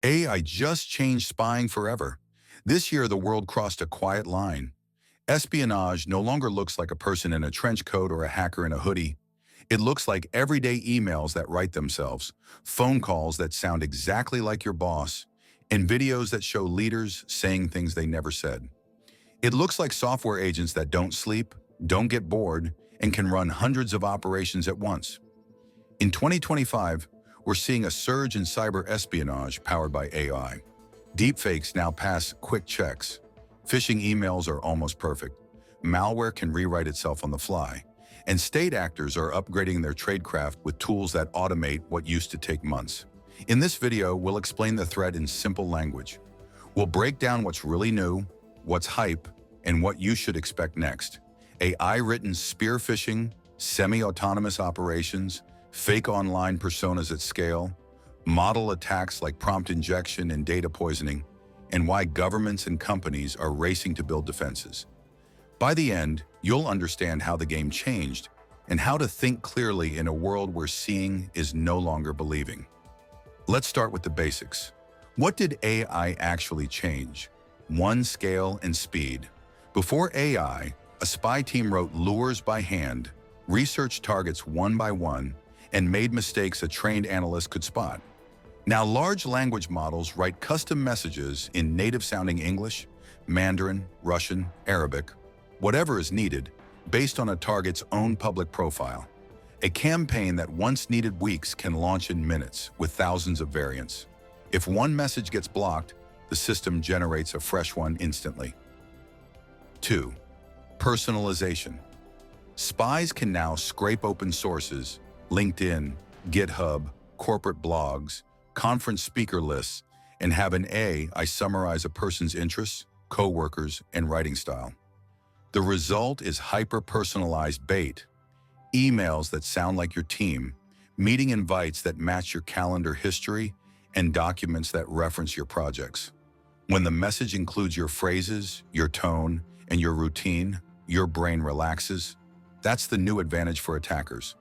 AI just changed spying forever. This year, the world crossed a quiet line. Espionage no longer looks like a person in a trench coat or a hacker in a hoodie. It looks like everyday emails that write themselves, phone calls that sound exactly like your boss, and videos that show leaders saying things they never said. It looks like software agents that don't sleep, don't get bored, and can run hundreds of operations at once. In 2025, we're seeing a surge in cyber espionage powered by AI. Deepfakes now pass quick checks. Phishing emails are almost perfect. Malware can rewrite itself on the fly. And state actors are upgrading their tradecraft with tools that automate what used to take months. In this video, we'll explain the threat in simple language. We'll break down what's really new, what's hype, and what you should expect next. AI-written spear phishing, semi-autonomous operations, fake online personas at scale, model attacks like prompt injection and data poisoning, and why governments and companies are racing to build defenses. By the end, you'll understand how the game changed and how to think clearly in a world where seeing is no longer believing. Let's start with the basics. What did AI actually change? One, scale and speed. Before AI, a spy team wrote lures by hand, researched targets one by one, and made mistakes a trained analyst could spot. Now, large language models write custom messages in native-sounding English, Mandarin, Russian, Arabic, whatever is needed, based on a target's own public profile. A campaign that once needed weeks can launch in minutes with thousands of variants. If one message gets blocked, the system generates a fresh one instantly. 2. Personalization. Spies can now scrape open sources, LinkedIn, GitHub, corporate blogs, conference speaker lists, and have an AI summarize a person's interests, coworkers, and writing style. The result is hyper-personalized bait, emails that sound like your team, meeting invites that match your calendar history, and documents that reference your projects. When the message includes your phrases, your tone, and your routine, your brain relaxes. That's the new advantage for attackers.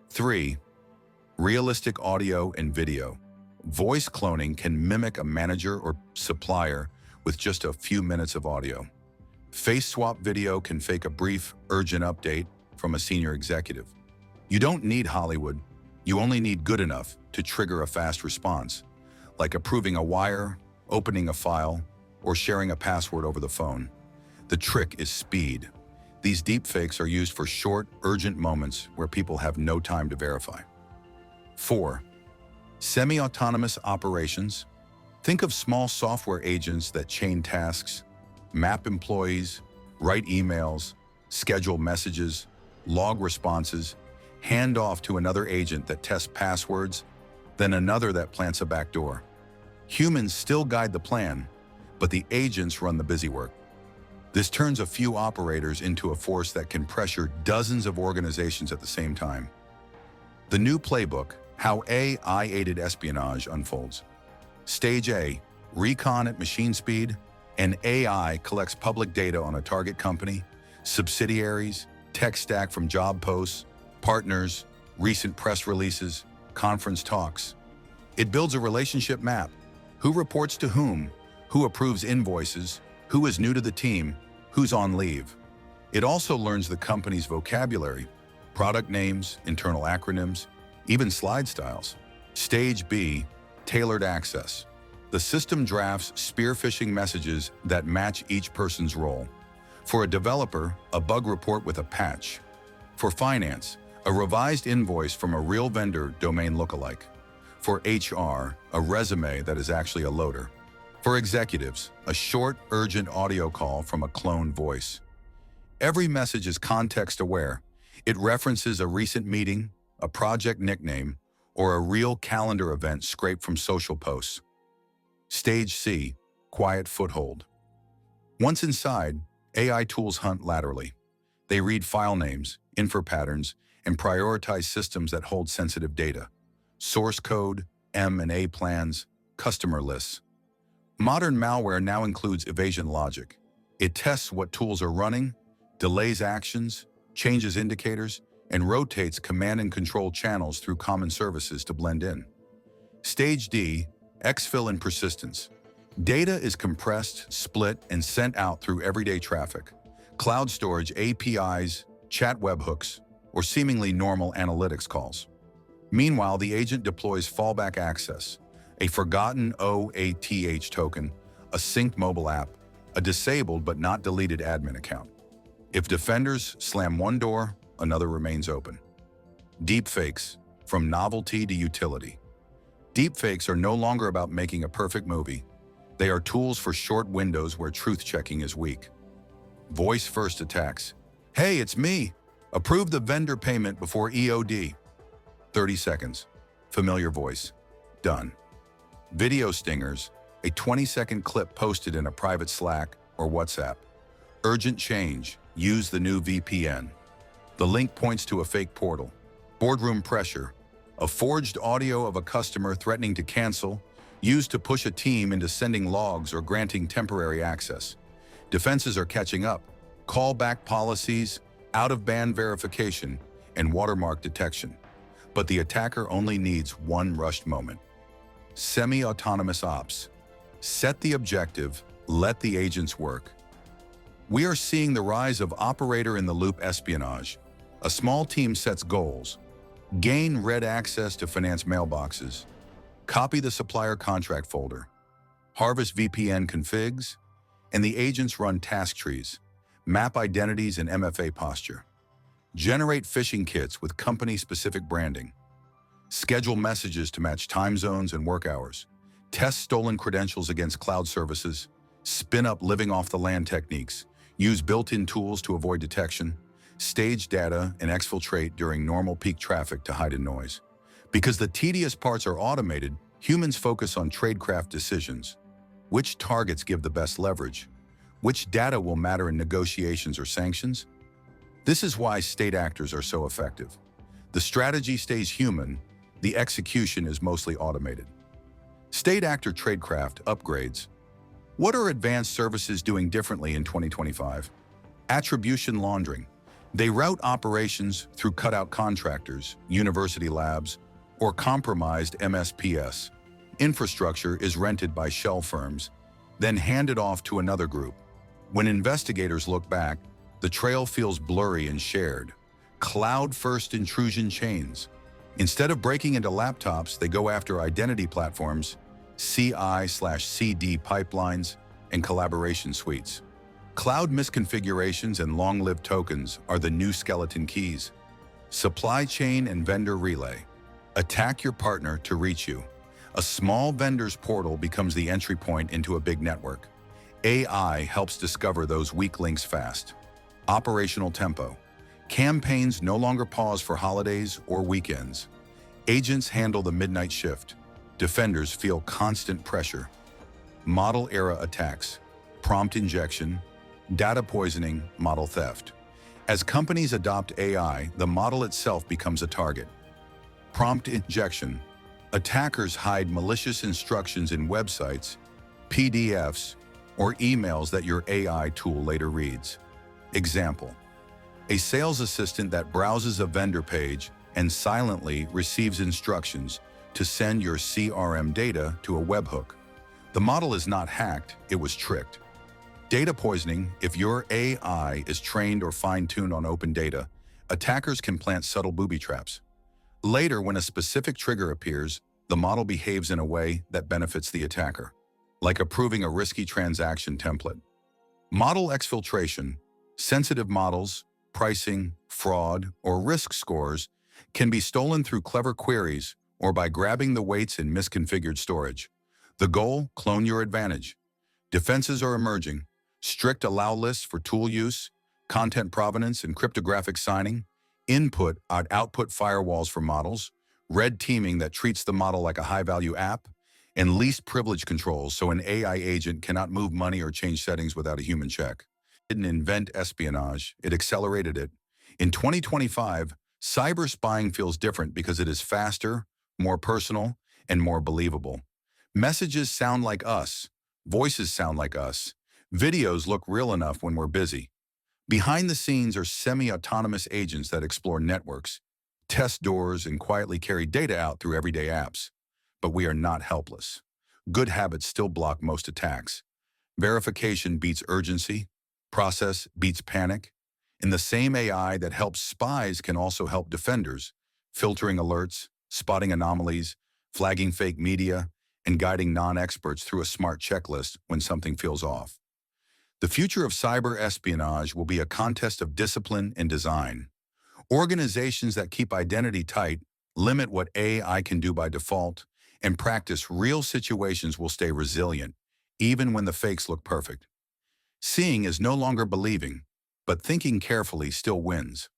3. Realistic audio and video. Voice cloning can mimic a manager or supplier with just a few minutes of audio. Face swap video can fake a brief, urgent update from a senior executive. You don't need Hollywood. You only need good enough to trigger a fast response, like approving a wire, opening a file, or sharing a password over the phone. The trick is speed. These deepfakes are used for short, urgent moments where people have no time to verify. 4. Semi-autonomous operations. Think of small software agents that chain tasks, map employees, write emails, schedule messages, log responses, hand off to another agent that tests passwords, then another that plants a backdoor. Humans still guide the plan, but the agents run the busy work. This turns a few operators into a force that can pressure dozens of organizations at the same time. The new playbook, how AI-aided espionage unfolds. Stage A, recon at machine speed. An AI collects public data on a target company, subsidiaries, tech stack from job posts, partners, recent press releases, conference talks. It builds a relationship map. Who reports to whom? Who approves invoices? Who is new to the team? Who's on leave? It also learns the company's vocabulary, product names, internal acronyms, even slide styles. Stage B, tailored access. The system drafts spear phishing messages that match each person's role. For a developer, a bug report with a patch. For finance, a revised invoice from a real vendor domain lookalike. For HR, a resume that is actually a loader. For executives, a short, urgent audio call from a cloned voice. Every message is context-aware. It references a recent meeting, a project nickname, or a real calendar event scraped from social posts. Stage C, quiet foothold. Once inside, AI tools hunt laterally. They read file names, info patterns, and prioritize systems that hold sensitive data. Source code, M&A plans, customer lists. Modern malware now includes evasion logic. It tests what tools are running, delays actions, changes indicators, and rotates command and control channels through common services to blend in. Stage D, Exfil and persistence. Data is compressed, split, and sent out through everyday traffic. Cloud storage, APIs, chat webhooks, or seemingly normal analytics calls. Meanwhile, the agent deploys fallback access, a forgotten OATH token, a synced mobile app, a disabled but not deleted admin account. If defenders slam one door, another remains open. Deepfakes, from novelty to utility. Deepfakes are no longer about making a perfect movie. They are tools for short windows where truth-checking is weak. Voice-first attacks. Hey, it's me. Approve the vendor payment before EOD. 30 seconds. Familiar voice. Done. Video stingers. A 20-second clip posted in a private Slack or WhatsApp. Urgent change. Use the new VPN. The link points to a fake portal. Boardroom pressure. A forged audio of a customer threatening to cancel, used to push a team into sending logs or granting temporary access. Defenses are catching up. Callback policies, out-of-band verification, and watermark detection. But the attacker only needs one rushed moment. Semi-autonomous ops. Set the objective, let the agents work. We are seeing the rise of operator-in-the-loop espionage. A small team sets goals. Gain red access to finance mailboxes. Copy the supplier contract folder. Harvest VPN configs. And the agents run task trees. Map identities and MFA posture. Generate phishing kits with company-specific branding. Schedule messages to match time zones and work hours. Test stolen credentials against cloud services. Spin up living off the land techniques. Use built-in tools to avoid detection. Stage data and exfiltrate during normal peak traffic to hide in noise. Because the tedious parts are automated, humans focus on tradecraft decisions. Which targets give the best leverage? Which data will matter in negotiations or sanctions? This is why state actors are so effective. The strategy stays human, the execution is mostly automated. State actor tradecraft upgrades. What are advanced services doing differently in 2025? Attribution laundering. They route operations through cutout contractors, university labs, or compromised MSPs. Infrastructure is rented by shell firms, then handed off to another group. When investigators look back, the trail feels blurry and shared. Cloud-first intrusion chains. Instead of breaking into laptops, they go after identity platforms, CI/CD pipelines, and collaboration suites. Cloud misconfigurations and long-lived tokens are the new skeleton keys. Supply chain and vendor relay. Attack your partner to reach you. A small vendor's portal becomes the entry point into a big network. AI helps discover those weak links fast. Operational tempo. Campaigns no longer pause for holidays or weekends. Agents handle the midnight shift. Defenders feel constant pressure. Model-era attacks. Prompt injection. Data poisoning, model theft. As companies adopt AI, the model itself becomes a target. Prompt injection. Attackers hide malicious instructions in websites, PDFs, or emails that your AI tool later reads. Example: a sales assistant that browses a vendor page and silently receives instructions to send your CRM data to a webhook. The model is not hacked, it was tricked. Data poisoning: if your AI is trained or fine-tuned on open data, attackers can plant subtle booby traps. Later, when a specific trigger appears, the model behaves in a way that benefits the attacker, like approving a risky transaction template. Model exfiltration: sensitive models, pricing, fraud, or risk scores can be stolen through clever queries or by grabbing the weights in misconfigured storage. The goal: clone your advantage. Defenses are emerging. Strict allow lists for tool use, content provenance and cryptographic signing, input-output firewalls for models, red teaming that treats the model like a high-value app, and least privilege controls so an AI agent cannot move money or change settings without a human check. It didn't invent espionage, it accelerated it. In 2025, cyber spying feels different because it is faster, more personal, and more believable. Messages sound like us, voices sound like us, videos look real enough when we're busy. Behind the scenes are semi-autonomous agents that explore networks, test doors, and quietly carry data out through everyday apps. But we are not helpless. good habits still block most attacks. Verification beats urgency. Process beats panic. And the same AI that helps spies can also help defenders, filtering alerts, spotting anomalies, flagging fake media, and guiding non-experts through a smart checklist when something feels off. The future of cyber espionage will be a contest of discipline and design. Organizations that keep identity tight, limit what AI can do by default, and practice real situations will stay resilient, even when the fakes look perfect. Seeing is no longer believing, but thinking carefully still wins.